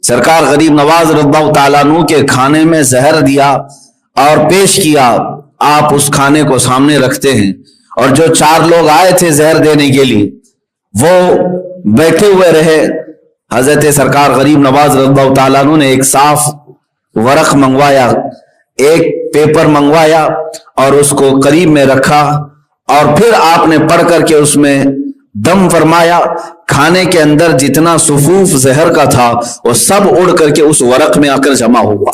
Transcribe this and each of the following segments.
سرکار غریب نواز رضی اللہ تعالیٰ عنہ کے کھانے میں زہر دیا اور پیش کیا، آپ اس کھانے کو سامنے رکھتے ہیں، اور جو 4 لوگ آئے تھے زہر دینے کے لیے وہ بیٹھے ہوئے رہے۔ حضرت سرکار غریب نواز رضی اللہ تعالیٰ عنہ نے ایک صاف ورق منگوایا، ایک پیپر منگوایا اور اس کو قریب میں رکھا، اور پھر آپ نے پڑھ کر کے اس میں دم فرمایا۔ کھانے کے اندر جتنا صفوف زہر کا تھا وہ سب اڑ کر کے اس ورق میں آ کر جمع ہوا۔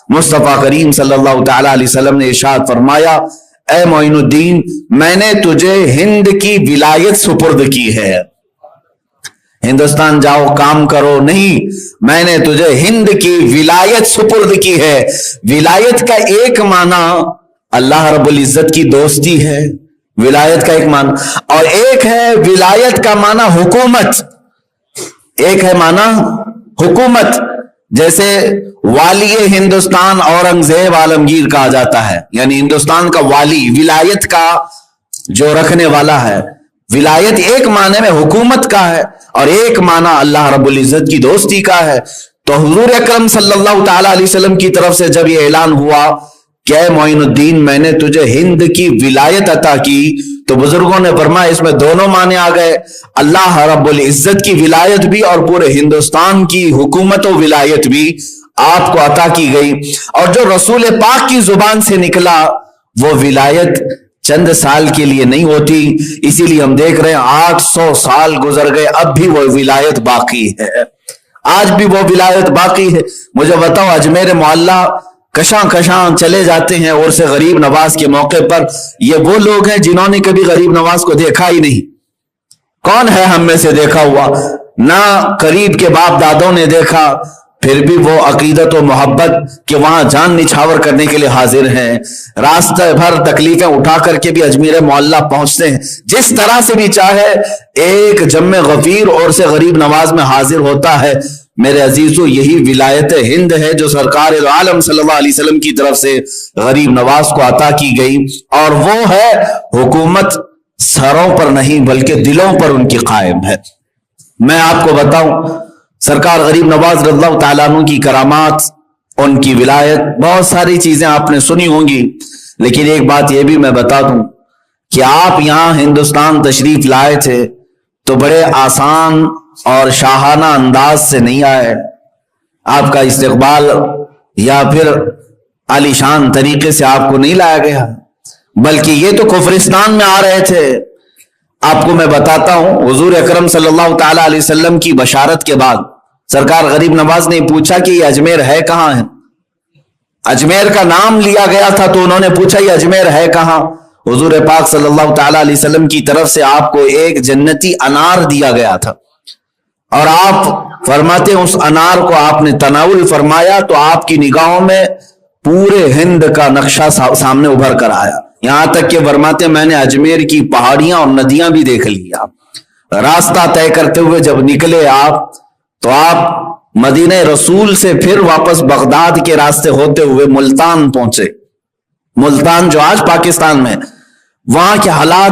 مصطفیٰ کریم صلی اللہ تعالی علیہ وسلم نے ارشاد فرمایا، اے معین الدین، میں نے تجھے ہند کی ولایت سپرد کی ہے، ہندوستان جاؤ کام کرو نہیں، میں نے تجھے ہند کی ولایت سپرد کی ہے۔ ولایت کا ایک معنی اللہ رب العزت کی دوستی ہے، ولایت کا ایک معنی، اور ایک ہے ولایت کا معنی حکومت، ایک ہے معنی حکومت۔ جیسے والی ہندوستان اورنگزیب عالمگیر کہا جاتا ہے، یعنی ہندوستان کا والی، ولایت کا جو رکھنے والا ہے۔ ولایت ایک معنی میں حکومت کا ہے اور ایک معنی اللہ رب العزت کی دوستی کا ہے۔ تو حضور اکرم صلی اللہ تعالی علیہ وسلم کی طرف سے جب یہ اعلان ہوا کہ اے معین الدین، میں نے تجھے ہند کی ولایت عطا کی، تو بزرگوں نے فرمایا اس میں دونوں معنی آ گئے، اللہ رب العزت کی ولایت بھی اور پورے ہندوستان کی حکومت و ولایت بھی آپ کو عطا کی گئی۔ اور جو رسول پاک کی زبان سے نکلا وہ ولایت چند سال کے لیے نہیں ہوتی، اسی لیے ہم دیکھ رہے ہیں 800 سال گزر گئے، اب بھی وہ ولایت باقی ہے، آج بھی وہ ولایت باقی ہے۔ مجھے بتاؤ، اجمیر معلیٰ کشاں کشاں چلے جاتے ہیں عرس غریب نواز کے موقع پر، یہ وہ لوگ ہیں جنہوں نے کبھی غریب نواز کو دیکھا ہی نہیں۔ کون ہے ہم میں سے دیکھا ہوا؟ نہ قریب کے باپ دادوں نے دیکھا، پھر بھی وہ عقیدت و محبت کہ وہاں جان نچھاور کرنے کے لیے حاضر ہیں، راستہ بھر تکلیفیں اٹھا کر کے بھی اجمیر معلیٰ پہنچتے ہیں، جس طرح سے بھی چاہے ایک جم غفیر عرس غریب نواز میں حاضر ہوتا ہے۔ میرے عزیزو، یہی ولایت ہند ہے جو سرکار عالم صلی اللہ علیہ وسلم کی طرف سے غریب نواز کو عطا کی گئی، اور وہ ہے حکومت سروں پر نہیں بلکہ دلوں پر ان کی قائم ہے۔ میں آپ کو بتاؤں، سرکار غریب نواز رضی اللہ تعالیٰ عنہ کی کرامات، ان کی ولایت، بہت ساری چیزیں آپ نے سنی ہوں گی، لیکن ایک بات یہ بھی میں بتا دوں کہ آپ یہاں ہندوستان تشریف لائے تھے تو بڑے آسان اور شاہانہ انداز سے نہیں آئے، آپ کا استقبال یا پھر عالی شان طریقے سے آپ کو نہیں لایا گیا، بلکہ یہ تو کفرستان میں آ رہے تھے۔ آپ کو میں بتاتا ہوں، حضور اکرم صلی اللہ تعالی علیہ وسلم کی بشارت کے بعد سرکار غریب نواز نے پوچھا کہ یہ اجمیر ہے کہاں ہے؟ اجمیر کا نام لیا گیا تھا تو انہوں نے پوچھا یہ اجمیر ہے کہاں؟ حضور پاک صلی اللہ تعالی علیہ وسلم کی طرف سے آپ کو ایک جنتی انار دیا گیا تھا، اور آپ فرماتے ہیں اس انار کو آپ نے تناول فرمایا تو آپ کی نگاہوں میں پورے ہند کا نقشہ سامنے ابھر کر آیا، یہاں تک کہ فرماتے ہیں میں نے اجمیر کی پہاڑیاں اور ندیاں بھی دیکھ لیا۔ راستہ طے کرتے ہوئے جب نکلے آپ تو آپ مدینہ رسول سے پھر واپس بغداد کے راستے ہوتے ہوئے ملتان پہنچے۔ ملتان جو آج پاکستان میں، وہاں کے حالات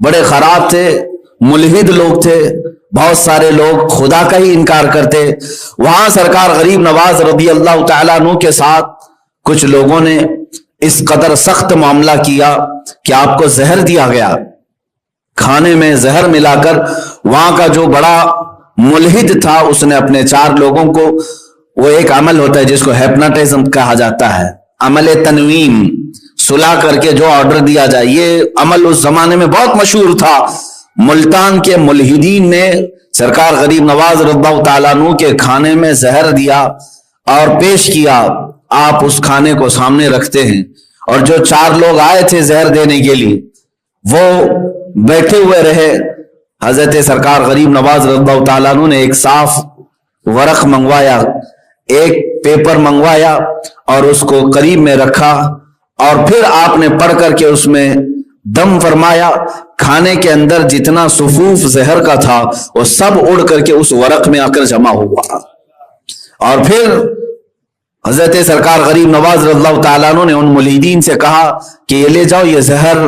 بڑے خراب تھے، ملحد لوگ تھے، بہت سارے لوگ خدا کا ہی انکار کرتے۔ وہاں سرکار غریب نواز رضی اللہ تعالیٰ عنہ کے ساتھ کچھ لوگوں نے اس قدر سخت معاملہ کیا کہ آپ کو زہر دیا گیا، کھانے میں زہر ملا کر۔ وہاں کا جو بڑا ملحد تھا اس نے اپنے 4 لوگوں کو، وہ ایک عمل ہوتا ہے جس کو ہیپناٹزم کہا جاتا ہے، عمل تنویم، سلا کر کے جو آرڈر دیا جائے، یہ عمل اس زمانے میں بہت مشہور تھا۔ ملتان کے ملحدین نے سرکار غریب نواز رضی اللہ تعالیٰ عنہ کے کھانے میں زہر دیا اور پیش کیا، آپ اس کھانے کو سامنے رکھتے ہیں، اور جو 4 لوگ آئے تھے زہر دینے کے لیے وہ بیٹھے ہوئے رہے۔ حضرت سرکار غریب نواز رضی اللہ تعالیٰ عنہ نے ایک صاف ورق منگوایا، ایک پیپر منگوایا اور اس کو قریب میں رکھا، اور پھر آپ نے پڑھ کر کے اس میں دم فرمایا۔ کھانے کے اندر جتنا صفوف زہر کا تھا وہ سب اڑ کر کے اس ورق میں آ کر جمع ہوا، اور پھر حضرت سرکار غریب نواز رضی اللہ تعالیٰ عنہ نے ان ملحدین سے کہا کہ یہ لے جاؤ، یہ زہر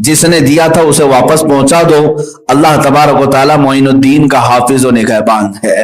جس نے دیا تھا اسے واپس پہنچا دو، اللہ تبارک و تعالیٰ معین الدین کا حافظ و نگہبان ہے۔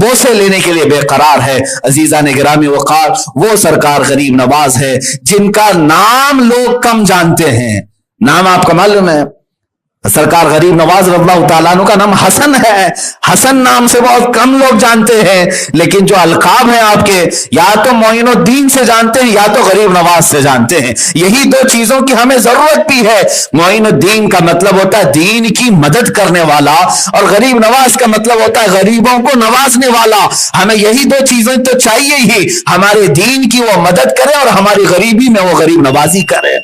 بوسے لینے کے لیے بےقرار ہے۔ عزیزان گرامی وقار، وہ سرکار غریب نواز ہے جن کا نام لوگ کم جانتے ہیں۔ نام آپ کو معلوم ہے؟ سرکار غریب نواز رضی اللہ تعالیٰ عنہ کا نام حسن ہے۔ حسن نام سے بہت کم لوگ جانتے ہیں، لیکن جو القاب ہیں آپ کے، یا تو معین الدین سے جانتے ہیں یا تو غریب نواز سے جانتے ہیں۔ یہی دو چیزوں کی ہمیں ضرورت بھی ہے۔ معین الدین کا مطلب ہوتا ہے دین کی مدد کرنے والا، اور غریب نواز کا مطلب ہوتا ہے غریبوں کو نوازنے والا۔ ہمیں یہی دو چیزیں تو چاہیے ہی، ہمارے دین کی وہ مدد کرے اور ہماری غریبی میں وہ غریب نوازی کرے۔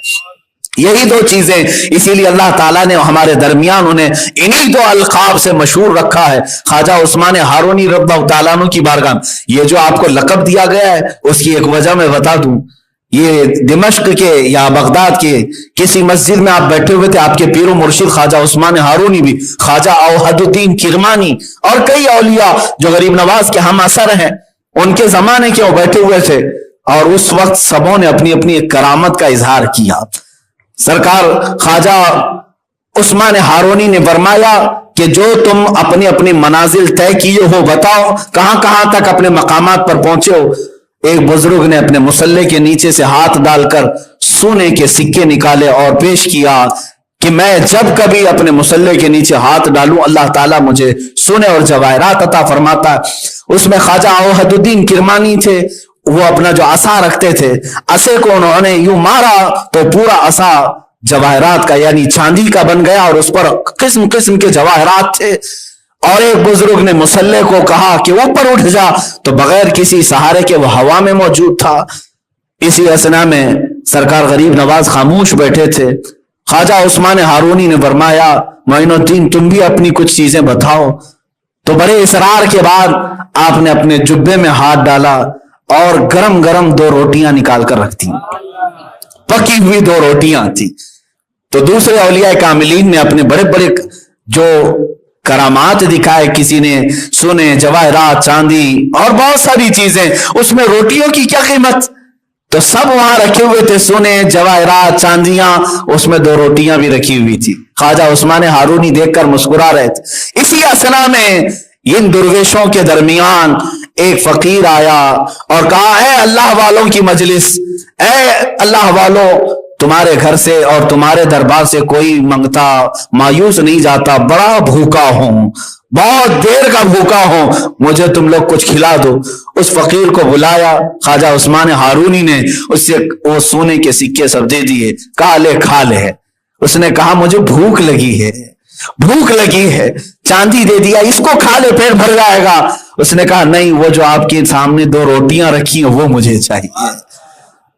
یہی دو چیزیں، اسی لیے اللہ تعالیٰ نے ہمارے درمیان انہیں انہی دو القاب سے مشہور رکھا ہے۔ خواجہ عثمان ہارونی رضی اللہ تعالیٰ عنہ کی بارگاہ یہ جو آپ کو لقب دیا گیا ہے، اس کی ایک وجہ میں بتا دوں۔ یہ دمشق کے یا بغداد کے کسی مسجد میں آپ بیٹھے ہوئے تھے، آپ کے پیر و مرشد خواجہ عثمان ہارونی بھی، خواجہ اوحد الدین کرمانی اور کئی اولیاء جو غریب نواز کے ہم اثر ہیں، ان کے زمانے کے وہ بیٹھے ہوئے تھے، اور اس وقت سبوں نے اپنی اپنی ایک کرامت کا اظہار کیا۔ سرکار خواجہ عثمان ہارونی نے فرمایا کہ جو تم اپنی اپنی منازل طے کیے ہو بتاؤ، کہاں کہاں تک اپنے مقامات پر پہنچے ہو۔ ایک بزرگ نے اپنے مصلے کے نیچے سے ہاتھ ڈال کر سونے کے سکے نکالے اور پیش کیا کہ میں جب کبھی اپنے مصلے کے نیچے ہاتھ ڈالوں اللہ تعالیٰ مجھے سونے اور جواہرات عطا فرماتا ہے۔ اس میں خواجہ اوحد الدین کرمانی تھے، وہ اپنا جو عصا رکھتے تھے، عصے کو انہوں نے یوں مارا تو پورا عصا جواہرات کا یعنی چاندی کا بن گیا، اور اس پر قسم قسم کے جواہرات تھے۔ اور ایک بزرگ نے مصلے کو کہا کہ اوپر اٹھ جا، تو بغیر کسی سہارے کے وہ ہوا میں موجود تھا۔ اسی اثنا میں سرکار غریب نواز خاموش بیٹھے تھے۔ خواجہ عثمان ہارونی نے فرمایا معین الدین تم بھی اپنی کچھ چیزیں بتاؤ۔ تو بڑے اصرار کے بعد آپ نے اپنے جبے میں ہاتھ ڈالا اور گرم گرم دو روٹیاں نکال کر رکھ دیں، پکی ہوئی دو روٹیاں تھی۔ تو دوسرے اولیاء کاملین نے اپنے بڑے بڑے جو کرامات دکھائے، کسی نے سونے، جواہرات، چاندی اور بہت ساری چیزیں، اس میں روٹیوں کی کیا قیمت؟ تو سب وہاں رکھے ہوئے تھے، سونے، جواہرات، چاندیاں، اس میں دو روٹیاں بھی رکھی ہوئی تھی۔ خواجہ عثمان ہارونی دیکھ کر مسکرا رہے تھے۔ اسی اثنا میں ان درویشوں کے درمیان ایک فقیر آیا اور کہا اے اللہ والوں کی مجلس، اے اللہ والوں، تمہارے گھر سے اور تمہارے دربار سے کوئی منگتا مایوس نہیں جاتا، بڑا بھوکا ہوں، بہت دیر کا بھوکا ہوں، مجھے تم لوگ کچھ کھلا دو۔ اس فقیر کو بلایا، خواجہ عثمان ہارونی نے اس سے وہ سونے کے سکے سب دے دیے، کہا لے کھا لے۔ اس نے کہا مجھے بھوک لگی ہے، بھوک لگی ہے، چاندی دے دیا، اس کو کھا لے پیٹ بھر جائے گا۔ اس نے کہا نہیں، وہ جو آپ کے سامنے دو روٹیاں رکھی ہیں وہ مجھے چاہیے۔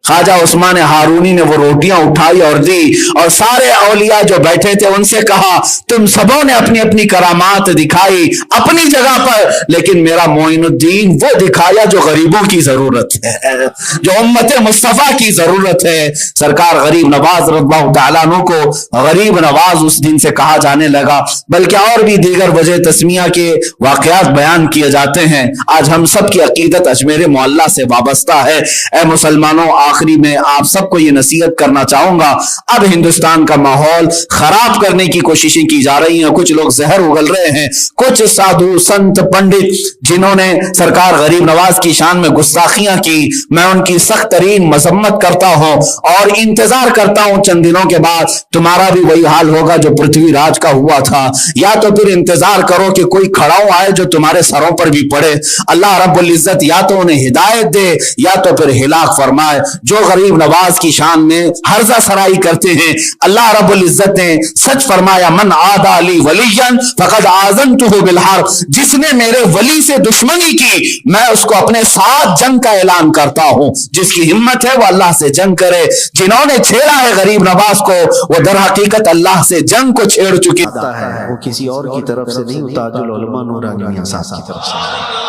خواجہ عثمان ہارونی نے وہ روٹیاں اٹھائی اور دی، اور سارے اولیاء جو بیٹھے تھے ان سے کہا تم سبوں نے اپنی اپنی کرامات دکھائی اپنی جگہ پر، لیکن میرا معین الدین وہ دکھایا جو غریبوں کی ضرورت ہے، جو امت مصطفیٰ کی ضرورت ہے۔ سرکار غریب نواز رضی اللہ تعالیٰ عنہ کو غریب نواز اس دن سے کہا جانے لگا، بلکہ اور بھی دیگر وجہ تسمیہ کے واقعات بیان کیے جاتے ہیں۔ آج ہم سب کی عقیدت اجمیر معلیٰ سے وابستہ ہے۔ اے مسلمانوں، آخری میں آپ سب کو یہ نصیحت کرنا چاہوں گا، اب ہندوستان کا ماحول خراب کرنے کی کوششیں کی جا رہی ہیں، کچھ لوگ زہر اگل رہے ہیں، کچھ سادھو سنت پنڈت جنہوں نے سرکار غریب نواز کی شان میں گستاخیاں کی، میں ان کی سخت ترین مذمت کرتا ہوں اور انتظار کرتا ہوں چند دنوں کے بعد تمہارا بھی وہی حال ہوگا جو پرتھوی راج کا ہوا تھا، یا تو پھر انتظار کرو کہ کوئی کھڑاؤں آئے جو تمہارے سروں پر بھی پڑے۔ اللہ رب العزت یا تو انہیں ہدایت دے یا تو پھر ہلاک فرمائے۔ جو غریب نواز کی شان میں ہرزہ سرائی کرتے ہیں، اللہ رب العزت نے سچ فرمایا من عادى لی ولیا فقد آذنته بالحرب، جس نے میرے ولی سے دشمنی کی میں اس کو اپنے ساتھ جنگ کا اعلان کرتا ہوں۔ جس کی ہمت ہے وہ اللہ سے جنگ کرے، جنہوں نے چھیڑا ہے غریب نواز کو وہ در حقیقت اللہ سے جنگ کو چھیڑ چکی ہے، وہ کسی اور کی طرف سے نہیں، تاج العلماء نورانی میاں صاحب کی طرف سے۔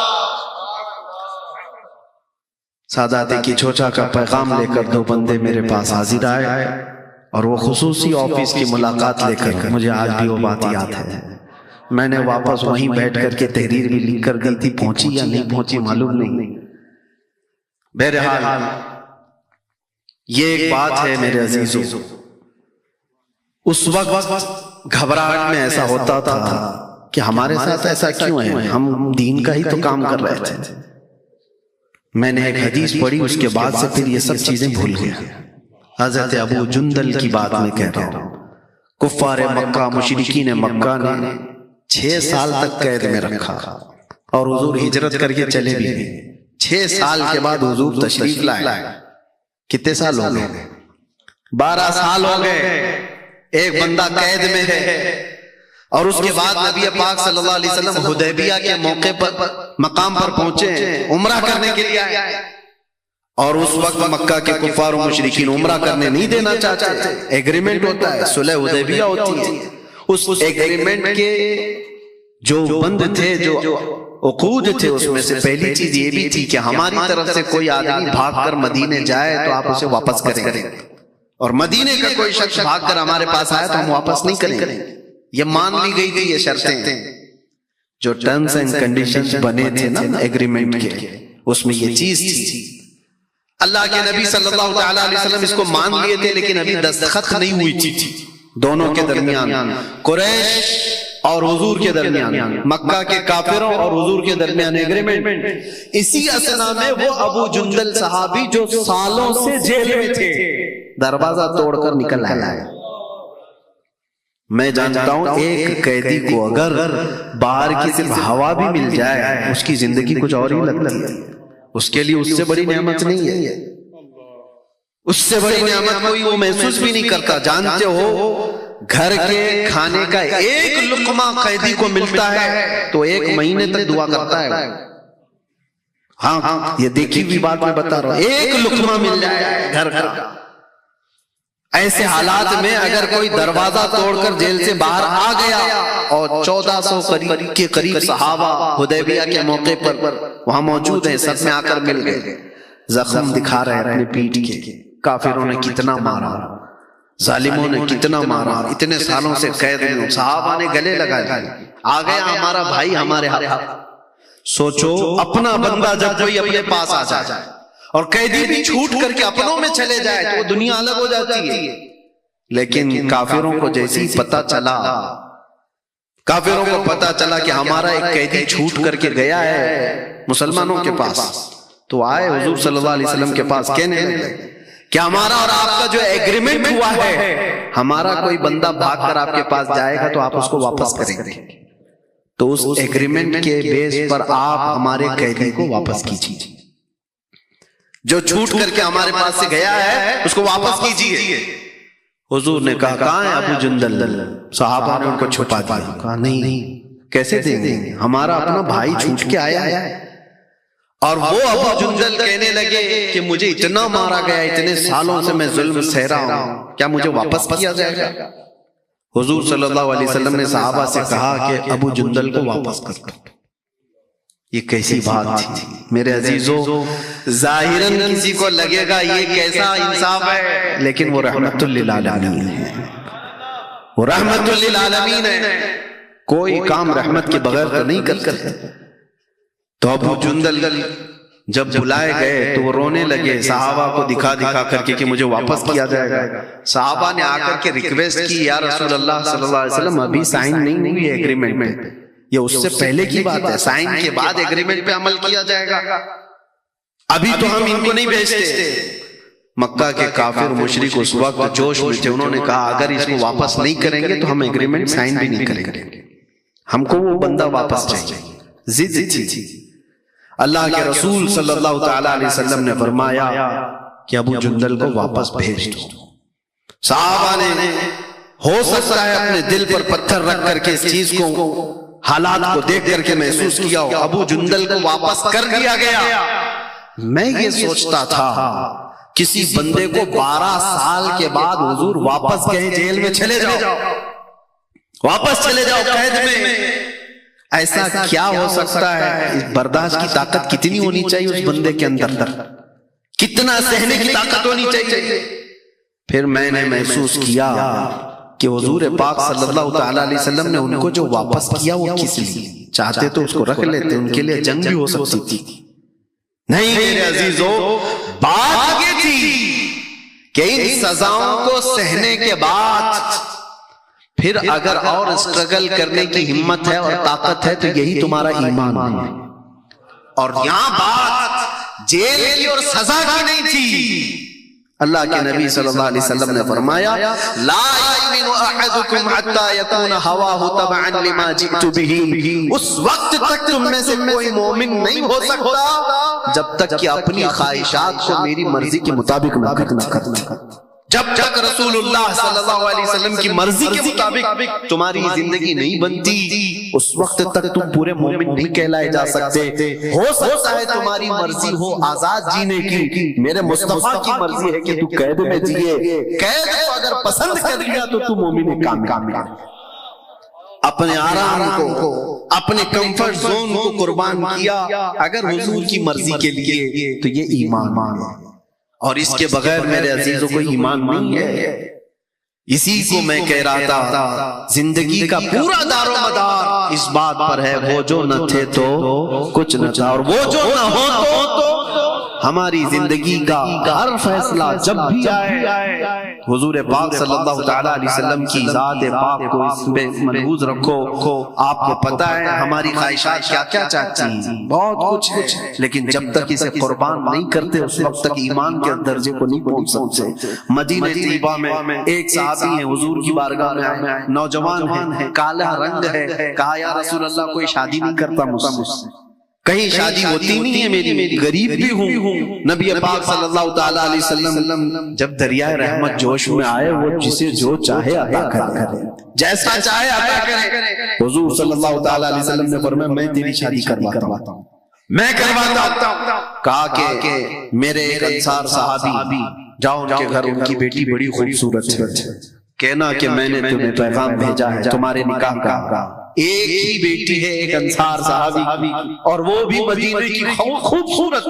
سادات کی چھوچا کا پیغام لے کر دو بندے میرے پاس حاضر آئے، اور وہ خصوصی آفس کی ملاقات لے کر، مجھے آج بھی وہ بات یاد ہے، میں نے واپس وہیں بیٹھ کر کے تحریر بھی لکھ کر دی تھی، پہنچی یا نہیں پہنچی معلوم نہیں۔ بہرحال یہ ایک بات ہے میرے عزیزو، اس وقت گھبراہٹ میں ایسا ہوتا تھا کہ ہمارے ساتھ ایسا کیوں ہے، ہم دین کا ہی تو کام کر رہے تھے۔ میں نے ایک حدیث پڑھی، اس کے بعد سے پھر یہ سب چیزیں بھول گیا۔ حضرت ابو جندل کی بات میں کہہ رہا ہوں، کفار مکہ، مشرکین مکہ نے 6 سال تک قید میں رکھا، اور حضور ہجرت کر کے چلے بھی گئے۔ 6 سال کے بعد حضور تشریف لائے۔ کتنے سال ہو گئے؟ 12 سال ہو گئے۔ ایک بندہ قید میں ہے، اور اس کے بعد نبی پاک صلی اللہ علیہ وسلم حدیبیہ کے موقع پر مقام پر پہنچے، عمرہ کرنے کے لیے آئے، اور اس وقت مکہ کے کفار و مشرکین عمرہ کرنے نہیں دینا چاہتے۔ ایگریمنٹ ہوتا ہے، صلح حدیبیہ ہوتی ہے۔ اس ایگریمنٹ کے جو بند تھے، جو عقود تھے، اس میں سے پہلی چیز یہ بھی تھی کہ ہماری طرف سے کوئی آدمی بھاگ کر مدینے جائے تو آپ اسے واپس کریں گے، اور مدینے کا کوئی شخص بھاگ کر ہمارے پاس آیا تو ہم واپس نہیں کریں گے۔ یہ مان لی گئی تھی یہ شرطیں، جو ٹرمز اینڈ کنڈیشنز بنے تھے نا ایگریمنٹ کے، اس میں یہ چیز تھی۔ اللہ کے نبی صلی اللہ تعالیٰ علیہ وسلم اس کو مان لیے تھے، لیکن ابھی دستخط نہیں ہوئی تھی دونوں کے درمیان، قریش اور حضور کے درمیان، مکہ کے کافروں اور حضور کے درمیان ایگریمنٹ۔ اسی اثنا میں وہ ابو جندل صحابی جو سالوں سے جیل میں تھے، دروازہ توڑ کر نکل آیا۔ میں جانتا ہوں ایک قیدی کو اگر باہر کی صرف ہوا بھی مل جائے، اس کی زندگی کچھ اور ہی لگتی ہے۔ اس کے لیے اس سے بڑی نعمت نہیں ہے، اس سے بڑی نعمت کوئی وہ محسوس بھی نہیں کرتا۔ جانتے ہو گھر کے کھانے کا ایک لقمہ قیدی کو ملتا ہے تو 1 مہینے تک دعا کرتا ہے۔ ہاں، یہ دیکھی ہوئی بات میں بتا رہا ہوں، 1 لقمہ مل جائے گھر کا۔ ایسے حالات میں اگر کوئی دروازہ توڑ کر جیل سے باہر آ گیا، اور 1400 کے قریب صحابہ حدیبیہ کے موقع پر وہاں موجود ہیں، سب میں آ کر مل گئے، زخم دکھا رہے ہیں اپنے پیٹھ کے، کافروں نے کتنا مارا، ظالموں نے کتنا مارا، اتنے سالوں سے قید میں، صحابہ نے گلے لگائے، آ گیا ہمارا بھائی ہمارے ہاتھ۔ سوچو اپنا بندہ جب کوئی اپنے پاس آ جائے اور قیدی بھی چھوٹ کر کے اپنوں میں چلے جائے تو دنیا الگ ہو جاتی ہے، لیکن کافروں کو جیسی پتہ چلا، کافروں کو پتہ چلا کہ ہمارا ایک قیدی چھوٹ کر کے گیا ہے مسلمانوں کے پاس، تو آئے حضور صلی اللہ علیہ وسلم کے پاس کہنے لگے کہ ہمارا اور آپ کا جو ایگریمنٹ ہوا ہے، ہمارا کوئی بندہ بھاگ کر آپ کے پاس جائے گا تو آپ اس کو واپس کریں گے، تو اس ایگریمنٹ کے بیس پر آپ ہمارے قیدی کو واپس کیجیے، جو چھوٹ کر کے ہمارے پاس سے گیا ہے اس کو واپس کیجیے۔ حضور نے کہا کہاں ہے ابو جندل؟ صحابہ نے ان کو چھپا دیا، کہا نہیں، کیسے دیں گے، ہمارا اپنا بھائی چھوٹ کے آیا ہے۔ اور وہ ابو جندل کہنے لگے کہ مجھے اتنا مارا گیا، اتنے سالوں سے میں ظلم سہ رہا ہوں، کیا مجھے واپس کیا جائے گا؟ حضور صلی اللہ علیہ وسلم نے صحابہ سے کہا کہ ابو جندل کو واپس کر دو۔ یہ کیسی بات تھی میرے عزیزو، ظاہراً کسی کو لگے گا یہ کیسا انصاف ہے، لیکن وہ رحمت للعالمین ہے، وہ رحمت للعالمین ہے، کوئی کام رحمت کے بغیر تو نہیں کر سکتے۔ تو ابو جندل جب بلائے گئے تو وہ رونے لگے، صحابہ کو دکھا دکھا کر کے مجھے واپس کیا جائے گا۔ صحابہ نے آ کر کے ریکویسٹ کی، یا رسول اللہ صلی اللہ علیہ وسلم ابھی سائن نہیں ہوئی ہے ایگریمنٹ میں، یہ اس سے پہلے کی بات ہے، سائن کے بعد ایگریمنٹ پہ عمل کیا جائے گا، ابھی تو ہم ان کو نہیں بھیجتے۔ مکہ کے کافر مشرک اس وقت جوش میں تھے، انہوں نے کہا اگر اس کو واپس نہیں کریں گے تو ہم ایگریمنٹ سائن بھی نہیں کریں گے، ہم کو وہ بندہ واپس چاہیے، ضد تھی۔ اللہ کے رسول صلی اللہ تعالی علیہ وسلم نے فرمایا کہ ابو جندل کو واپس بھیج دو۔ صحابہ نے ہو سکتا ہے اپنے دل پر پتھر رکھ کر کے اس چیز کو، حالات کو دیکھ کر کے محسوس کیا ہو، ابو جندل کو واپس کر دیا گیا۔ میں یہ سوچتا تھا کسی بندے کو 12 سال کے بعد حضور واپس کہیں جیل میں چلے جاؤ، واپس چلے جاؤ قید میں، ایسا کیا ہو سکتا ہے؟ اس برداشت کی طاقت کتنی ہونی چاہیے اس بندے کے اندر، کتنا سہنے کی طاقت ہونی چاہیے۔ پھر میں نے محسوس کیا کہ حضور پاک صلی اللہ تعالی علیہ وسلم نے ان کو جو واپس کیا وہ کس لیے؟ چاہتے تو اس کو رکھ لیتے، ان کے لیے جنگ بھی ہو سکتی تھی، نہیں میرے عزیزو، بات یہ تھی کہ ان سزاؤں کو سہنے کے بعد پھر اگر اور اسٹرگل کرنے کی ہمت ہے اور طاقت ہے تو یہی تمہارا ایمان ہے۔ اور یہاں بات جیل کی اور سزا کی نہیں تھی۔ اللہ کے نبی صلی اللہ علیہ وسلم نے فرمایا لا یؤمن احدکم حتی یکون ہواہ تبعا لما جئت بہ، اس وقت تک تم میں سے کوئی مومن نہیں ہو سکتا جب تک کہ اپنی خواہشات کو میری مرضی کے مطابق نہ کرنا۔ جب تک رسول اللہ صلی اللہ علیہ وسلم کی مرضی کے مطابق تمہاری زندگی نہیں بنتی، اس وقت تک تم پورے مومن نہیں کہلائے جا سکتے۔ ہو سکتا ہے تمہاری مرضی ہو آزاد جینے کی، میرے مصطفیٰ کی مرضی ہے کہ تو قید میں جیے، قید کو اگر پسند کر لیا تو تو مومن کامل۔ اپنے آرام کو، اپنے کمفرٹ زون کو قربان کیا اگر حضور کی مرضی کے لیے، تو یہ ایمان ہے۔ اور اس کے بغیر میرے عزیزوں کو ایمان نہیں ہے۔ اسی کو میں کہہ رہا تھا، زندگی کا پورا دار و مدار اس بات پر ہے، وہ جو نہ تھے تو کچھ نہ تھا، اور وہ جو نہ ہو تو ہماری زندگی کا ہر فیصلہ جب بھی آئے حضور پاک صلی اللہ تعالیٰ علیہ وسلم کی ذات پاک کو اس پہ ملحوظ رکھو۔ آپ کو پتہ ہے ہماری خواہشات کیا کیا چاہتی ہیں، بہت کچھ ہے، لیکن جب تک اسے قربان نہیں کرتے اس وقت تک ایمان کے درجے کو نہیں پہنچ سکتے۔ مدینہ طیبہ میں ایک صحابی ہیں، حضور کی بارگاہ میں آئے، نوجوان ہیں، کالا رنگ ہے، کہا یا رسول اللہ کوئی شادی نہیں کرتا مجھ سے، کہیں شادی ہوتی نہیں ہے میری، غریب بھی ہوں۔ نبی پاک صلی اللہ تعالیٰ علیہ وسلم جب دریائے رحمت جوش میں آئے، وہ جسے جو چاہے عطا کرے، جیسا چاہے عطا کرے۔ حضور صلی اللہ تعالیٰ علیہ وسلم نے فرمایا میں تیری شادی کرواتا ہوں، میں کرواتا ہوں۔ کہا کہ میرے ایک انصار صحابی، جاؤ ان کے گھر، ان کی بیٹی بڑی خوبصورت ہے، کہنا کہ میں نے تمہیں پیغام بھیجا ہے تمہارے نکاح کا۔ ایک ہی بیٹی ہے ایک انصار صحابی، اور وہ بھی مدینے کی خوبصورت،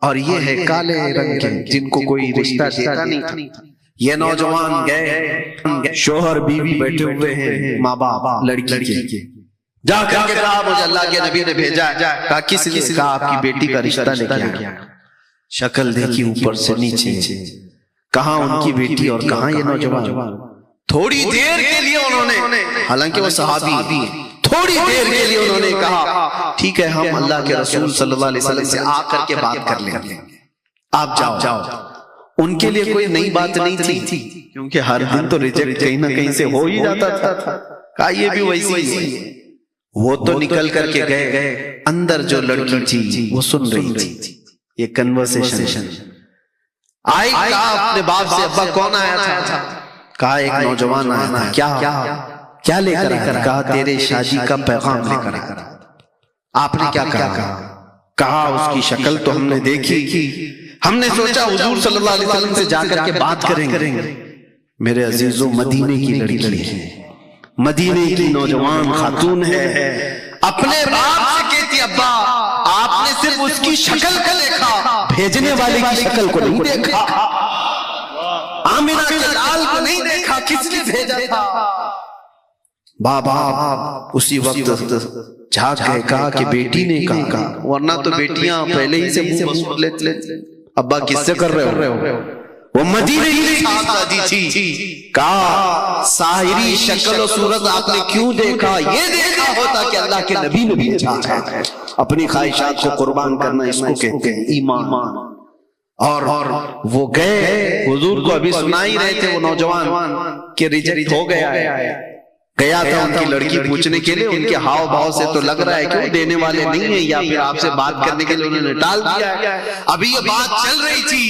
اور یہ ہے کالے رنگ کے جن کو کوئی رشتہ دیتا نہیں تھا۔ یہ نوجوان گئے، شوہر بیوی بیٹھے ہوئے ہیں، ماں باپ لڑکی کے، جا کر کے کہا مجھے اللہ کے نبی نے بھیجا ہے۔ کہا کس نے؟ کہا آپ کی بیٹی کا رشتہ لے کے آیا۔ شکل دیکھی اوپر سے نیچے، کہاں ان کی بیٹی اور کہاں یہ نوجوان۔ تھوڑی دیر کے لیے انہوں نے، حالانکہ وہ صحابی، تھوڑی دیر کے لیے انہوں نے کہا ٹھیک ہے ہم اللہ کے رسول صلی اللہ علیہ وسلم سے آ کر کے بات کر لیں گے، آپ جاؤ۔ ان کے لیے کوئی نئی بات نہیں تھی، کیونکہ ہر دن تو ریجیکٹ کہیں نہ کہیں سے ہو ہی جاتا تھا۔ کہا یہ بھی ویسی ہے۔ وہ تو نکل کر کے گئے، اندر جو لڑکی تھی وہ سن رہی تھی یہ کنورسیشن۔ آئی، کہا اپنے باپ سے ابا کون آیا تھا؟ کہا ایک نوجوان آیا تھا۔ کیا لے کر آیا؟ کہا تیرے شادی کا پیغام لے کر آیا۔ آپ نے کیا کہا؟ کہا اس کی شکل تو ہم نے دیکھی، ہم نے سوچا حضور صلی اللہ علیہ وسلم سے جا کر کے بات کریں گے۔ میرے عزیزوں مدینے کی لڑکی ہے، مدینے کی نوجوان خاتون ہے، اپنے باپ سے کہتی ابا آپ نے صرف اس کی شکل کو دیکھا، بھیجنے والے کی شکل کو نہیں دیکھا، آمنہ کے لال کو نہیں دیکھا، کس نے بھیجا تھا؟ بابا اسی وقت جھاگ گئے، کہا کہ بیٹی نے کہا، ورنہ تو بیٹیاں پہلے ہی سے منہ مسود لیتے، ابا کس سے کر رہے ہو؟ وہ مدینے کی شہزادی تھی۔ کہا ساحری شکل و صورت آپ نے کیوں دیکھا؟ یہ دیکھا ہوتا کہ اللہ کے نبی نے بھیجا ہے۔ اپنی خواہشات کو قربان کرنا اس کو کہتے ہیں ایمان۔ اور وہ گئے، حضور کو ابھی سنا ہی رہے تھے وہ نوجوان کہ ریجیکٹ ہو گیا ہے۔ گیا تھا ان کی لڑکی پوچھنے کے لیے، ان کے ہاؤ بھاؤ سے تو لگ رہا ہے کہ وہ دینے والے نہیں ہیں، یا پھر آپ سے بات کرنے کے لیے انہوں نے ٹال دیا ہے۔ ابھی یہ بات چل رہی تھی،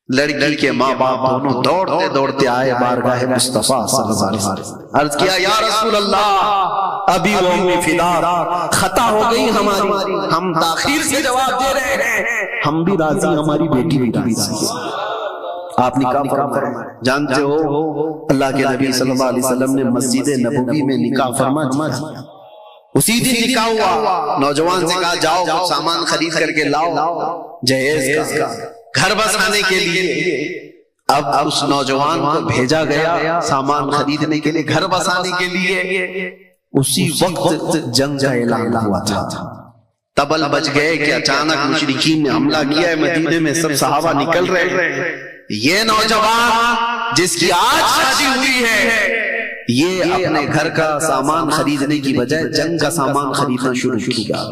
لڑکی کے ماں باپ دونوں دوڑتے دوڑتے آئے بارگاہ مصطفیٰ صلی اللہ علیہ وسلم، عرض کیا یا رسول اللہ ابھی وہ امی فدا خطا ہو گئی ہماری، ہم تاخیر سے جواب دے رہے ہیں، ہم بھی راضی، ہماری بیٹی بھی راضی ہے۔ آپ نکاح فرمائے، جانتے ہو اللہ کے نبی صلی اللہ علیہ وسلم نے مسجد نبوی میں نکاح فرمایا، اسی دن نکاح ہوا۔ نوجوان سے کہا جاؤ کچھ سامان خرید کر کے لاؤ جہیز کا، گھر بسانے کے لیے۔ اب اس نوجوان کو بھیجا گیا سامان خریدنے کے لیے، گھر بسانے کے لیے۔ اسی وقت جنگ کا اعلان ہوا تھا، تبل بج گئے کہ اچانک مشرکین نے حملہ کیا ہے مدینے میں، سب صحابہ نکل رہے ہیں۔ یہ نوجوان جس کی آج شادی ہوئی ہے یہ اپنے گھر کا سامان خریدنے کی بجائے جنگ کا سامان خریدنا شروع کیا،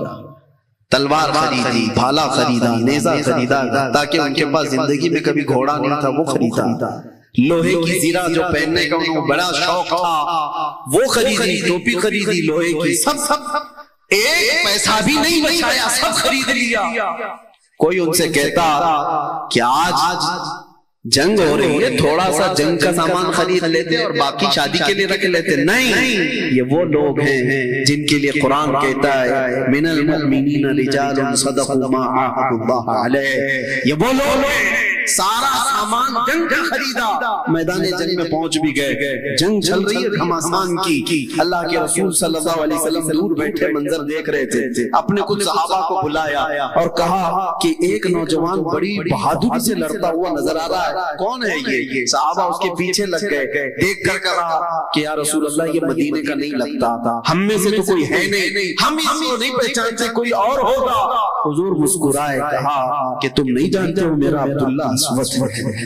تلوار خریدی، بھالا خریدا، نیزہ خریدا، تاکہ ان کے پاس زندگی میں کبھی گھوڑا نہیں تھا وہ خریدا، لوہے کی زیرہ جو پہننے کا انہوں بڑا شوق تھا وہ خریدی، ٹوپی خریدی لوہے کی، سب ایک پیسہ بھی نہیں بچایا، سب خرید لیا۔ کوئی ان سے کہتا کہ آج جنگ ہو رہی ہے، تھوڑا سا جنگ کا سامان خرید لیتے اور باقی شادی کے لیے رکھ لیتے، نہیں، یہ وہ لوگ ہیں جن کے لیے قرآن کہتا ہے من المؤمنین رجال صدقوا ما عاهدوا اللہ علیہ، یہ وہ لوگ ہیں سارا سامان جنگ کا خریدا، میدان جنگ میں پہنچ بھی گئے، جنگ چل رہی ہے گھمسان کی، اللہ کے رسول صلی اللہ علیہ وسلم دور بیٹھے منظر دیکھ رہے تھے، اپنے کچھ صحابہ کو بلایا اور کہا کہ ایک نوجوان بڑی بہادری سے لڑتا ہوا نظر آ رہا ہے، کون ہے یہ؟ صحابہ اس کے پیچھے لگ گئے، دیکھ کر کہا کہ یا رسول اللہ یہ مدینے کا نہیں لگتا، ہم میں سے تو کوئی ہے نہیں، ہم اس کو نہیں پہچانتے، کوئی اور ہوگا۔ حضور مسکرائے، کہا کہ تم نہیں جانتے ہو میرا عبداللہ اسود ہے،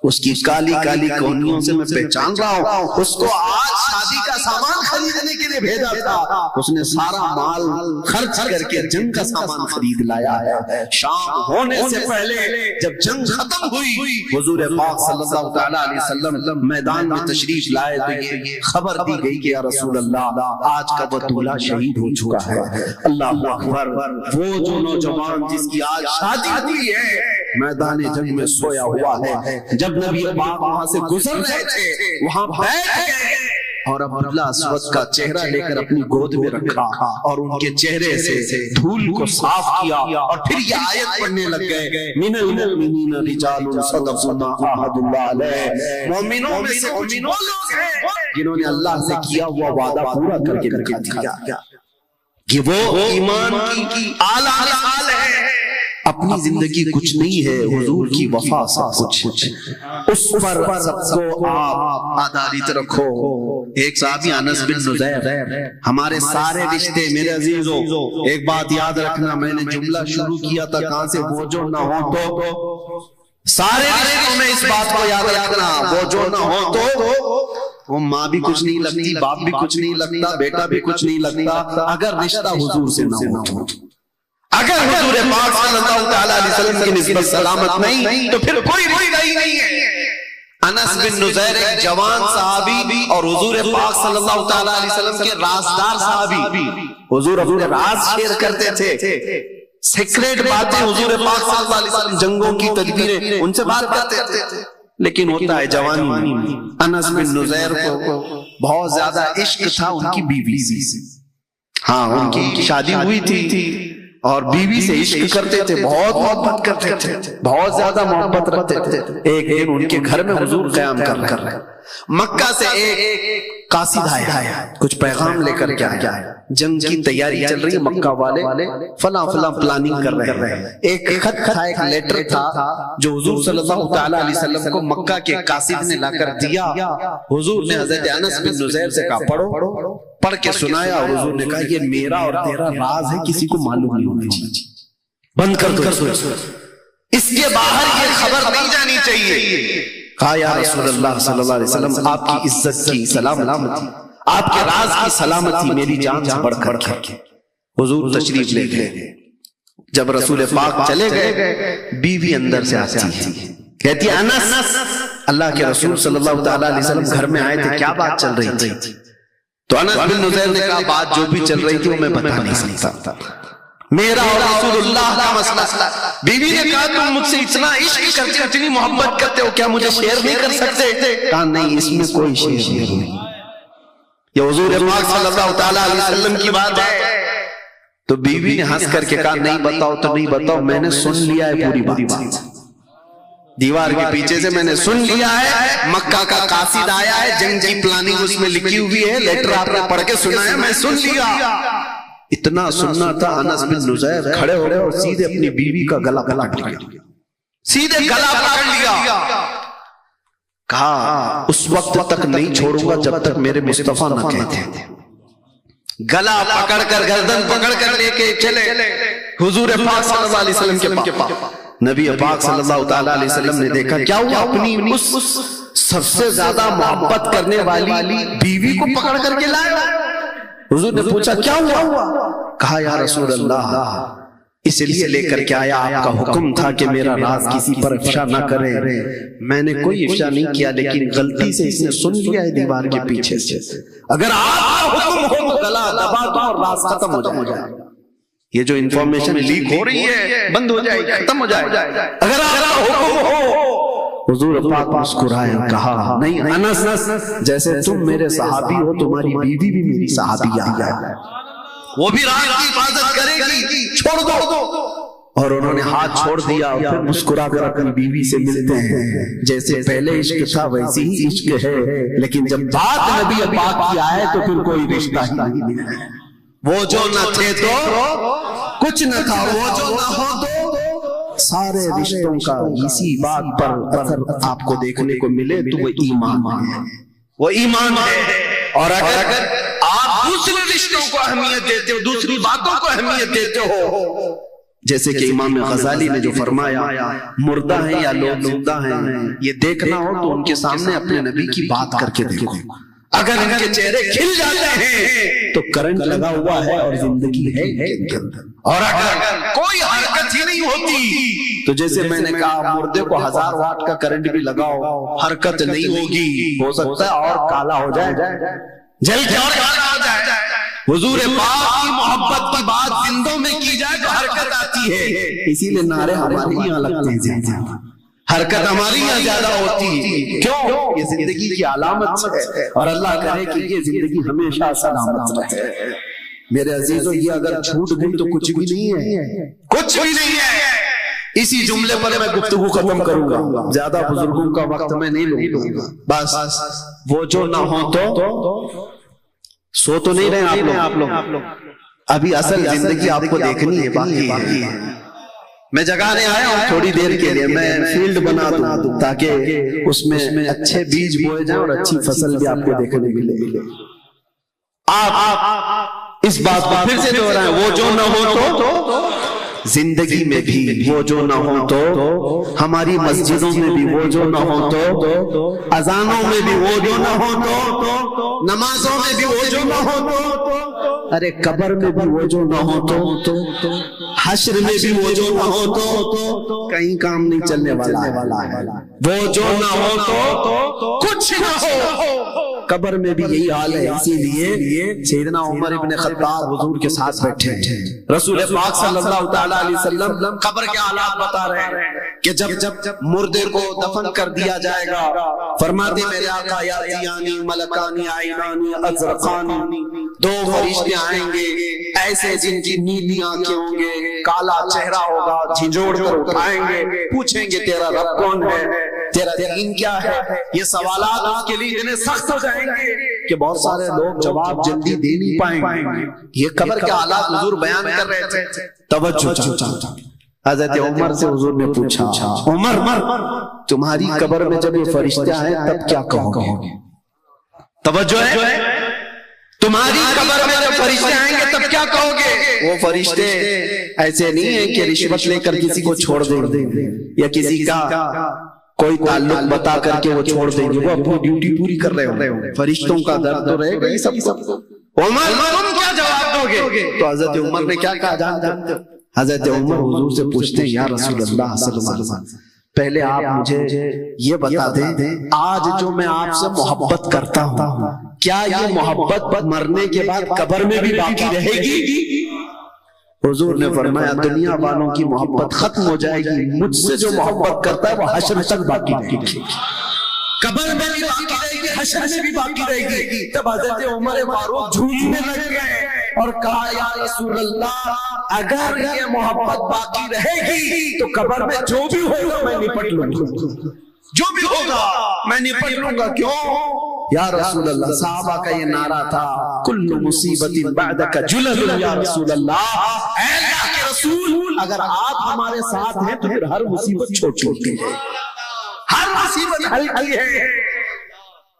اس کی کالی کالی کونیوں سے میں پہچان رہا ہوں، اس کو آج شادی کا سامان خریدنے کے لیے بھیجا تھا، اس نے سارا مال خرچ کر کے جنگ کا سامان خرید لایا ہے۔ شام ہونے سے پہلے جب جنگ ختم ہوئی، حضور پاک صلی اللہ تعالی علیہ وسلم میدان میں تشریف لائے تو یہ خبر دی گئی کہ یا رسول اللہ آج کا بطولہ شہید ہو چکا ہے۔ اللہ اکبر، وہ جو نوجوان جس کی آج شادی ہوئی ہے میدان جنگ میں سویا ہوا ہے، جب نبی پاک وہاں سے گزر رہے تھے وہاں بیٹھ گئے اور عبداللہ اسود کا چہرہ لے کر اپنی گود میں رکھا اور ان کے چہرے سے دھول کو صاف کیا اور پھر یہ آیت پڑھنے لگ گئے من المؤمنین رجال صدقوا ما عاهدوا اللہ علیہ، مومنوں میں سے کچھ وہ لوگ ہیں جنہوں نے اللہ سے کیا ہوا وعدہ پورا کر کے دکھا دیا کہ وہ ایمان کی اعلیٰ مثال ہے۔ اپنی زندگی کچھ نہیں ہے، حضور کی وفا سب کچھ، اس پر سب کو آپ آدھارت رکھو۔ ایک صحابی انس بن نزیر، ہمارے سارے رشتے میرے عزیزوں، ایک بات یاد رکھنا، میں نے جملہ شروع کیا تھا کہاں سے، وہ جو نہ ہو تو، سارے رشتوں میں اس بات کو یاد رکھنا، وہ جو نہ ہو تو وہ ماں بھی کچھ نہیں لگتی، باپ بھی کچھ نہیں لگتا، بیٹا بھی کچھ نہیں لگتا، اگر رشتہ حضور سے نہ ہو، اگر حضور پاک صلی اللہ تعالی علیہ وسلم کی نسبت سلامت نہیں تو پھر کوئی رشتہ ہی نہیں ہے۔ انس بن نزیر ایک جوان صحابی اور حضور پاک صلی اللہ تعالی علیہ وسلم کے رازدار صحابی، حضور اپنے راز شیئر کرتے تھے، سیکریٹ باتیں حضور پاک صلی اللہ علیہ وسلم، جنگوں کی تدبیریں ان سے بات کرتے تھے، لیکن ہوتا ہے جوانی میں انس بن نزیر کو بہت زیادہ عشق تھا ان کی بیوی سے، ہاں ان کی شادی ہوئی تھی اور بیوی سے عشق کرتے تھے، بہت محبت کرتے تھے، بہت زیادہ محبت رکھتے تھے۔ ایک دن ان کے گھر میں حضور قیام کر رہے، مکہ سے ایک قاصد آیا، کچھ پیغام لے کر کے آیا، جنگ کی تیاری چل رہی ہے، مکہ والے فلاں فلاں پلاننگ کر رہے ہیں، ایک خط تھا، ایک لیٹر تھا جو حضور صلی اللہ تعالی علیہ وسلم کو مکہ کے قاصد نے لا کر دیا۔ حضور نے حضرت انس بن نزیر سے کہا پڑھو، پڑھ کے سنایا اور حضور نے کہا یہ میرا اور تیرا راز ہے، کسی کو معلوم نہیں ہونا چاہیے، بند کر دو، اس کے باہر یہ خبر نہیں جانی چاہیے۔ کہا یا رسول اللہ صلی اللہ علیہ وسلم آپ کی عزت کی سلامتی، آپ کے راز کی سلامتی میری جان سے بڑھ کر کے۔ حضور تشریف لے گئے، جب رسول پاک چلے گئے بیوی اندر سے آتی ہے، کہتی ہے انس، اللہ کے رسول صلی اللہ تعالی علیہ وسلم گھر میں آئے تھے، کیا بات چل رہی تھی؟ تو انس بن نزیر نے کہا بات جو بھی چل رہی تھی وہ میں بتا نہیں سکتا، میرا اور رسول اللہ کا مسئلہ۔ بیوی نے کہا تم مجھ سے اتنا عشق کرتے ہو، اتنی محبت کرتے ہو، کیا مجھے شیئر نہیں کر سکتے؟ کہا نہیں، اس میں کوئی شیئر نہیں، یہ حضور پاک صلی اللہ تعالی علیہ وسلم کی بات ہے۔ تو بیوی نے ہنس کر کے کہا نہیں بتاؤ تو نہیں بتاؤ، میں نے سن لیا ہے پوری بات، دیوار کے پیچھے سے میں نے سن لیا ہے، مکہ کا قاصد آیا ہے، جنگ کی پلاننگ اس میں لکھی ہوئی ہے، لیٹر آپ نے پڑھ کے سنا ہے، میں سن لیا۔ اتنا سننا تھا، انس بن نزیر کھڑے ہو گئے اور سیدھے اپنی بیوی کا گلا پکڑ لیا، سیدھے گلا پکڑ لیا، کہا اس وقت تک نہیں چھوڑوں گا جب تک میرے مصطفیٰ نہ کہتے۔ گلا پکڑ کر گردن پکڑ کر لے کے چلے حضور پاک صلی اللہ علیہ وسلم کے پاس۔ نبی پاک صلی اللہ تعالی علیہ وسلم نے دیکھا کیا ہوا، اپنی اس سب سے زیادہ محبت کرنے والی بیوی کو پکڑ کر کے لائے. حضور نے پوچھا کیا ہوا؟ کہا یا رسول اللہ اس لیے لے کر کے آیا، آپ کا حکم تھا کہ میرا راز کسی پر افشا نہ کرے. میں نے کوئی افشا نہیں کیا، لیکن غلطی سے اس نے سن لیا ہے دیوار کے پیچھے سے. اگر آپ کا حکم ہو تو گلا دبا دو اور راز ختم ہو جائے. یہ جو انفارمیشن لیک ہو رہی ہے بند ہو جائے گی، ختم ہو جائے گا اگر آپ کا حکم ہو. حضور پاک مسکرائے، کہا نہیں انس، جیسے تم میرے صحابی ہو تمہاری بیوی بھی میری صحابیہ ہے، وہ بھی راز کی حفاظت کرے گی، چھوڑ دو. اور انہوں نے ہاتھ چھوڑ دیا اور پھر مسکرا کر اپنی بیوی سے ملتے ہیں. جیسے پہلے عشق تھا ویسے ہی عشق ہے، لیکن جب بات نبی پاک کی آئے تو پھر کوئی رشتہ ہی نہیں ہے. وہ جو نہ تھے تو کچھ نہ تھا، وہ جو نہ ہو تو سارے رشتوں کا اسی بات پر اثر آپ کو دیکھنے کو ملے تو وہ ایمان ہے، وہ ایمان ہے. اور اگر آپ دوسرے رشتوں کو اہمیت دیتے ہو، دوسری باتوں کو اہمیت دیتے ہو، جیسے کہ امام غزالی نے جو فرمایا مردہ ہیں یا لوگ زندہ ہیں، یہ دیکھنا ہو تو ان کے سامنے اپنے نبی کی بات کر کے دیکھو. اگر ان کے چہرے کھل جاتے ہیں تو کرنٹ لگا ہوا ہے اور زندگی ہے ان کے اندر. اور اگر کوئی حرکت ہی نہیں ہوتی تو جیسے میں نے کہا مردے کو 1000 واٹ کا کرنٹ بھی لگاؤ حرکت نہیں ہوگی، ہو سکتا ہے اور کالا ہو جائے، جل کے اور کالا ہو جائے. حضور پاک کی محبت کی بات زندوں میں کی جائے تو حرکت آتی ہے. اسی لیے نعرے ہمارے یہاں لگتے ہیں زیادہ، حرکت ہماری یہاں زیادہ ہوتی ہے. کیوں؟ یہ زندگی کی علامت ہے، اور اللہ کرے کہ یہ زندگی ہمیشہ سلامت رہے. میرے عزیزو یہ اگر چھوٹ گئی تو کچھ بھی نہیں ہے، کچھ بھی نہیں ہے. اسی جملے پر میں گفتگو ختم کروں گا، زیادہ بزرگوں کا وقت میں نہیں لوں گا. بس وہ جو نہ ہو تو سو تو نہیں رہے آپ لوگ، ابھی اصل زندگی آپ کو دیکھنی ہے، باقی ہے. میں جگانے آیا ہوں تھوڑی دیر کے لیے، میں فیلڈ بنا دوں تاکہ اس میں اچھے بیج بوئے جائیں اور اچھی فصل بھی آپ کو دیکھنے ملے. آپ اس بات کو پھر سے دوہرائیں، وہ جو نہ ہو تو زندگی میں بھی وہ جو نہ ہو تو، ہماری مسجدوں میں بھی وہ جو نہ ہو تو، اذانوں میں بھی وہ جو نہ ہو تو، نمازوں میں بھی وہ جو نہ ہو تو، ارے قبر میں بھی وہ جو نہ ہو تو، حشر میں بھی وہ جو نہ ہو تو کہیں کام نہیں چلنے والا ہے. وہ جو نہ ہو تو کچھ نہ ہو. قبر میں بھی یہی حال ہے. اسی لیے سیدنا عمر ابن خطاب حضور کے ساتھ بیٹھے ہیں. رسول پاک صلی اللہ تعالی علیہ وسلم قبر کے حالات بتا رہے ہیں کہ جب مردے کو دفن کر دیا جائے گا، فرماتے میرے آقا یاتیانی ملکانی عینانی ازرقانی، 2 فرشتے آئیں گے ایسے جن کی نیلی آنکھیں ہوں گے، کالا چہرہ ہوگا، جھنجھوڑ کر اٹھائیں گے، پوچھیں گے تیرا رب کون ہے، تیرا دین کیا ہے. یہ سوالات اس کے لیے اتنے سخت ہو جائیں گے کہ بہت سارے لوگ جواب جلدی دے نہیں پائیں گے. یہ قبر کے حالات حضور بیان کر رہے تھے. توجہ حضرت عمر سے حضور نے پوچھا، عمر تمہاری قبر میں جب یہ فرشتے آئے تب کیا کہو گے؟ توجہ ہے، تمہاری قبر میں جب فرشتے آئیں گے تب کیا کہو گے؟ وہ فرشتے ایسے نہیں ہیں کہ رشوت لے کر کسی کو چھوڑ دیں یا کسی کا کوئی تعلق بتا کر کے وہ چھوڑ دیں گے، وہ اپنی ڈیوٹی پوری کر رہے ہوں. فرشتوں کا درد تو رہے گا ہی سب. عمر تم کیا جواب دو گے؟ تو حضرت عمر نے کیا کہا جانتے ہو؟ حضرت عمر حضور سے پوچھتے ہیں یا رسول اللہ صلی اللہ علیہ وسلم، پہلے آپ مجھے یہ بتا دیں آج جو میں آپ سے محبت کرتا ہوں کیا یہ محبت مرنے کے بعد قبر میں بھی باقی رہے گی؟ حضور نے فرمایا دنیا والوں کی محبت ختم ہو جائے گی، مجھ سے جو محبت کرتا ہے وہ حشر تک باقی رہے گی، قبر میں بھی باقی رہے گی، حشر میں بھی باقی رہے گی. تب حضرت عمر فاروق جھومنے لگ گئے اور کہا یا رسول اللہ اگر یہ محبت باقی رہے گی تو قبر میں جو بھی ہوگا میں نپٹ لوں گا، جو بھی ہوگا میں نپٹ لوں گا. کیوں یا رسول اللہ؟ صحابہ کا یہ نعرہ تھا کل مصیبت بعدک جلل یا رسول اللہ، اے اللہ کے رسول اگر آپ ہمارے ساتھ ہیں تو پھر ہر مصیبت چھوٹی ہے، ہر مصیبت ہلکی ہے.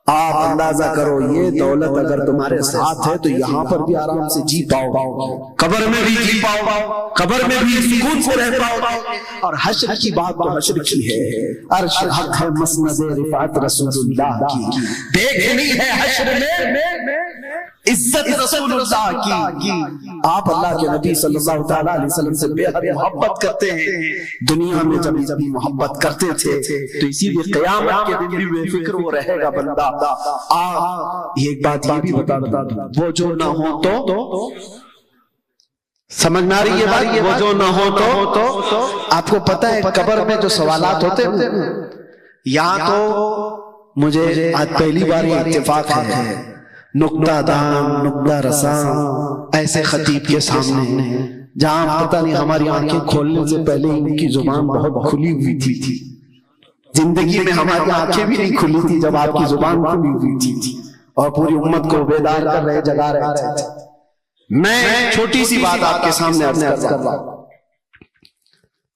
آپ اندازہ کرو یہ دولت اگر تمہارے ساتھ ہے تو یہاں پر بھی آرام سے جی پاؤ، قبر میں بھی جی پاؤ، قبر میں بھی سکون سے رہ پاؤ، اور حشر کی بات تو حشر کی ہے، عرش حق ہے مسند رفعت رسول اللہ کی، دیکھنی ہے حشر میں عزت رسول اللہ کی۔ آپ اللہ کے نبی صلی اللہ تعالیٰ علیہ وسلم سے بے حد محبت کرتے ہیں، دنیا میں جب محبت کرتے تھے تو اسی لیے قیامت کے دن بھی بے فکر وہ رہے گا بندہ۔ یہ ایک بات یہ بھی بتا دوں، وہ جو نہ ہو تو سمجھ میں آ رہی ہے بات، وہ جو نہ ہو تو آپ کو پتہ ہے قبر میں جو سوالات ہوتے ہیں، یہاں تو مجھے آج پہلی بار یہ اتفاق ہے، نقطہ دان نقطہ رساں ایسے خطیب کے سامنے، جہاں پتہ نہیں ہماری آنکھیں کھولنے سے پہلے ان کی زبان بہت کھلی ہوئی تھی، زندگی میں ہماری آنکھیں بھی نہیں کھلی تھی جب آپ کی زبان کھلی ہوئی تھی، اور پوری امت کو بیدار کر رہے، جگا رہے تھے۔ میں چھوٹی سی بات آپ کے سامنے عرض کر رہا ہوں،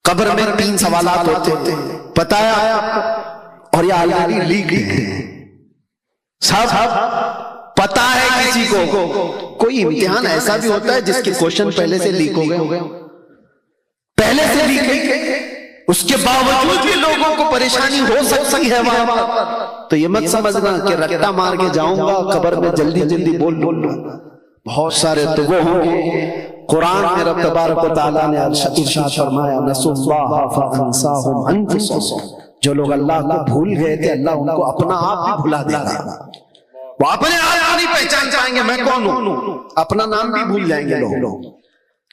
قبر میں 3 سوالات ہوتے ہیں، پتہ ہے آپ کو، اور یہ آلریڈی لیک ہے، صاحب پتا ہے کسی کو۔ کوئی امتحان ایسا بھی ہوتا ہے جس کے کوشچن پہلے سے لیک ہو گئے، پہلے سے لیک ہے، اس کے باوجود بھی لوگوں کو پریشانی ہو سکتی ہے وہاں، تو یہ مت سمجھنا کہ رٹا مار کے جاؤں گا قبر میں جلدی بول لوں گا۔ بہت سارے تو وہ ہوں گے، قرآن میں رب تبارک و تعالیٰ نے ارشاد فرمایا نسوا اللہ فانساہم انفسہم، جو لوگ اللہ کو بھول گئے تھے اللہ ان کو اپنا آپ بھی بھلا دے گا، وہ اپنے آپ نہیں پہچان پائیں گے میں کون ہوں، اپنا نام بھی بھول جائیں گے لوگ،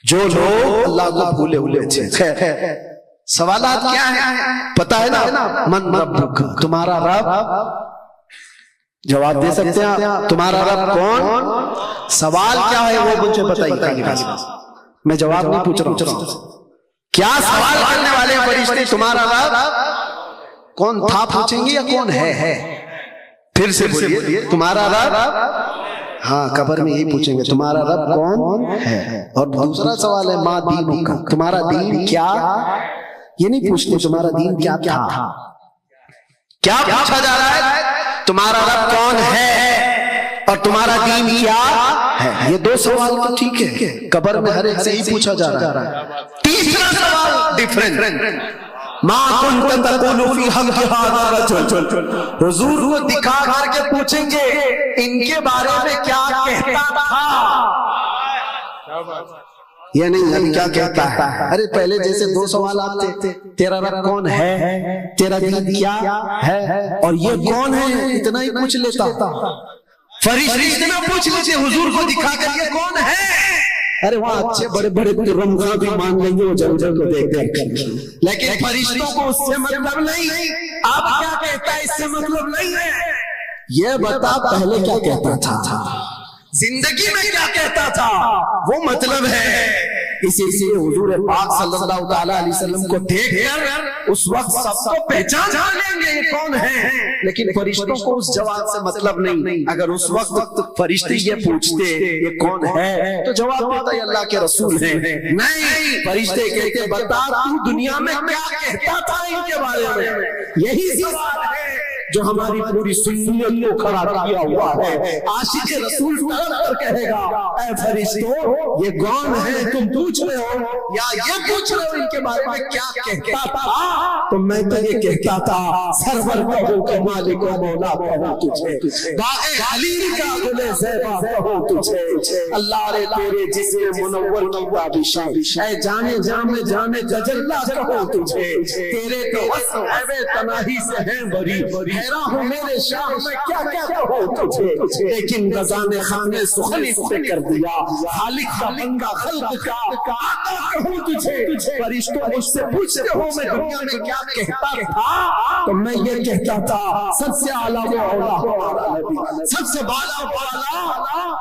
جو لوگ اللہ کو بھولے ہوئے تھے۔ سوالات کیا ہیں پتا ہے نا؟ من ربک، تمہارا رب، جواب دے سکتے ہیں تمہارا رب کون؟ سوال کیا ہے وہ مجھے بتائیے، میں جواب نہیں پوچھ رہا ہوں، کیا سوال کرنے والے فرشتے تمہارا رب کون تھا پوچھیں گے یا کون ہے؟ پھر سے بولیے، تمہارا رب، ہاں قبر میں یہی پوچھیں گے تمہارا رب کون ہے۔ اور دوسرا سوال ہے ما دینک، تمہارا دین کیا، یہ نہیں پوچھتے تمہارا دین کیا تھا، کیا پوچھا جا رہا ہے تمہارا رب کون ہے اور تمہارا دین کیا ہے۔ یہ 2 سوال تو ٹھیک ہے، قبر میں ہر ایک سے ہی پوچھا جا رہا ہے۔ تیسرا سوال ڈیفرنٹ، ما کنت تقول فی حق ھذا الرجل، حضور کو دکھا کر کے پوچھیں گے ان کے بارے میں کیا کہتا تھا، یہ نہیں اب کیا کہتا ہے۔ ارے پہلے جیسے 2 سوالات تھے، تیرا رب کون ہے، تیرا دین کیا ہے، اور یہ کون ہے، اتنا ہی پوچھ لیتا، فرشتے اتنا پوچھ لیتے حضور کو دکھا کر یہ کون ہے۔ ارے وہاں اچھے بڑے بڑے رمضان بھی مان لیں گے وہ جنجل کو دیکھ کر، لیکن فرشتوں کو اس سے مطلب نہیں، آپ کیا کہتا ہے اس سے مطلب نہیں ہے، یہ بتا پہلے کیا کہتا تھا، زندگی میں کیا کہتا تھا وہ مطلب ہے۔ اسی لیے حضور پاک صلی اللہ تعالیٰ علیہ وسلم کو دیکھ کر اس وقت سب کو پہچان لیں گے یہ کون ہے، لیکن فرشتوں کو اس جواب سے مطلب نہیں۔ اگر اس وقت فرشتے یہ پوچھتے یہ کون ہے تو جواب دیتا یہ اللہ کے رسول ہیں، نہیں، فرشتے کہتے بتا تو دنیا میں کیا کہتا تھا ان کے بارے میں۔ یہی سوال ہے جو ہماری پوری سنیت کو کھڑا کیا ہوا ہے۔ عاشق رسول کر کہے گا اے فرشتوں یہ کون ہے تم پوچھ رہے ہو، یا یہ پوچھ رہے ہو ان کے بارے میں کیا کہتا تھا، تو میں تو یہ کہتا تھا سرور کہو کہ مالک و مولا کہو تجھے، باغ خلیل کا گل زیبا کہو تجھے، اللہ رے تیرے جسم منور کی تابشیں، اے جانے جامے جانے تجلا کہو تجھے، تیرے تو وصف تناہی سے ہیں بری، حیران ہوں میرے شاہ میں کیا کیا کہو تجھے، لیکن رضان خانے سخنی سے کر دیا، خالق کا بندہ خلق کا آقا کہوں تجھے۔ فرشتوں مجھ سے پوچھتے ہو میں دنیا میں کیا کہتا تھا، تو میں یہ کہتا تھا سب سے اعلیٰ و اولیٰ ہمارا نبی، سب سے بالا و بالا،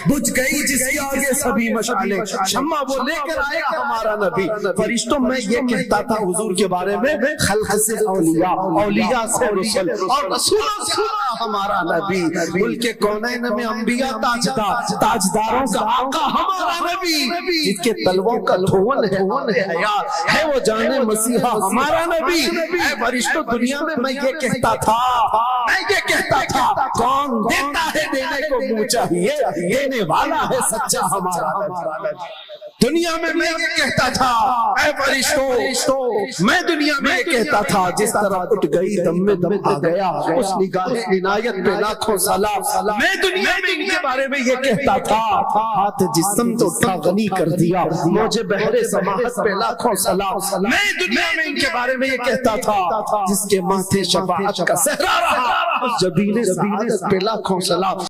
بجھ گئی جس کے آگے سبھی مشعلیں، شمع وہ لے کر آیا ہمارا نبی۔ فرشتوں میں یہ کہتا تھا حضور کے بارے میں خلق سے اولیاء، اولیاء سے رسل، اور رسولوں سے ہمارا نبی، ملک کونین میں انبیاء تاجدار، تاجداروں کا آقا ہمارا نبی۔ نبی جس کے تلووں کا دھون ہے حیات ہے وہ جانے مسیحا ہمارا نبی. اے فرشتوں دنیا میں میں یہ کہتا تھا کون دیتا ہے دینے کو منہ چاہیے دینے والا ہے سچا ہمارا. دنیا میں یہ کہتا تھا اے فرشتوں میں دنیا میں یہ کہتا تھا جس طرح اٹھ گئی دم میں دم آ گیا اس نگاہ عنایت پہ لاکھوں سلام. میں دنیا میں ان کے بارے میں یہ کہتا تھا ہاتھ جسم تو تھا غنی کر دیا مجھے بہرے سماحت پہ لاکھوں سلام. میں دنیا میں ان کے بارے میں یہ کہتا تھا جس کے ماتھے شفاعت کا صحرا رہا اس جبین سعادت پہ لاکھوں سلام.